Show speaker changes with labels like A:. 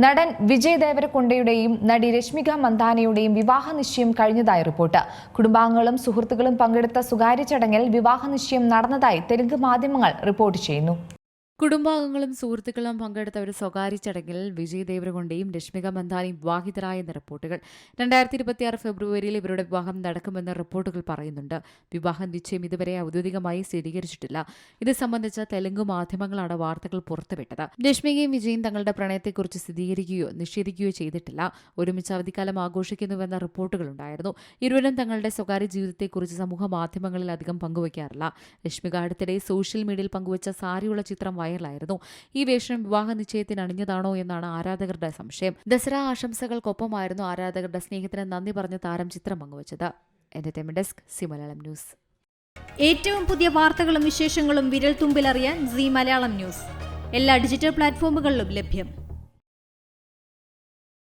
A: നടൻ വിജയ് ദേവരകൊണ്ടയുടെയും നടി രശ്മിക മന്ദാനയുടെയും വിവാഹ നിശ്ചയം കഴിഞ്ഞതായി റിപ്പോർട്ട്. കുടുംബാംഗങ്ങളും സുഹൃത്തുക്കളും പങ്കെടുത്ത സ്വകാര്യ ചടങ്ങിൽ വിവാഹ നിശ്ചയം നടന്നതായി തെലുങ്ക് മാധ്യമങ്ങൾ റിപ്പോർട്ട് ചെയ്യുന്നു.
B: കുടുംബാംഗങ്ങളും സുഹൃത്തുക്കളും പങ്കെടുത്ത ഒരു സ്വകാര്യ ചടങ്ങിൽ വിജയ് ദേവരകൊണ്ടയും രശ്മിക മന്ദാനയും വിവാഹിതരായെന്ന റിപ്പോർട്ടുകൾ. 2026 ഫെബ്രുവരിയിൽ ഇവരുടെ വിവാഹം നടക്കുമെന്ന് റിപ്പോർട്ടുകൾ പറയുന്നുണ്ട്. വിവാഹ നിശ്ചയം ഇതുവരെ ഔദ്യോഗികമായി സ്ഥിരീകരിച്ചിട്ടില്ല. ഇത് സംബന്ധിച്ച തെലുങ്ക് മാധ്യമങ്ങളാണ് വാർത്തകൾ പുറത്തുവിട്ടത്. രശ്മികയും വിജയും തങ്ങളുടെ പ്രണയത്തെക്കുറിച്ച് സ്ഥിരീകരിക്കുകയോ നിഷേധിക്കുകയോ ചെയ്തിട്ടില്ല. ഒരുമിച്ച് അവധിക്കാലം ആഘോഷിക്കുന്നുവെന്ന റിപ്പോർട്ടുകളുണ്ടായിരുന്നു. ഇരുവരും തങ്ങളുടെ സ്വകാര്യ ജീവിതത്തെക്കുറിച്ച് സമൂഹ മാധ്യമങ്ങളിൽ അധികം പങ്കുവയ്ക്കാറില്ല. രശ്മിക അടുത്തിടെ സോഷ്യൽ മീഡിയയിൽ പങ്കുവച്ച സാരിയുള്ള ചിത്രം വൈറലായിരുന്നു. ഈ വേഷം വിവാഹ നിശ്ചയത്തിന് അണിഞ്ഞതാണോ എന്നാണ് ആരാധകരുടെ സംശയം. ദസറ ആശംസകൾക്കൊപ്പമായിരുന്നു ആരാധകരുടെ സ്നേഹത്തിന് നന്ദി പറഞ്ഞ താരം ചിത്രം പങ്കുവച്ചത്. Entertainment desk, C Malayalam news.
C: ഏറ്റവും പുതിയ വാർത്തകളും വിശേഷങ്ങളും വിരൽ തുമ്പിലറിയാൻ സി മലയാളം ന്യൂസ് എല്ലാ ഡിജിറ്റൽ പ്ലാറ്റ്ഫോമുകളിലും ലഭ്യം.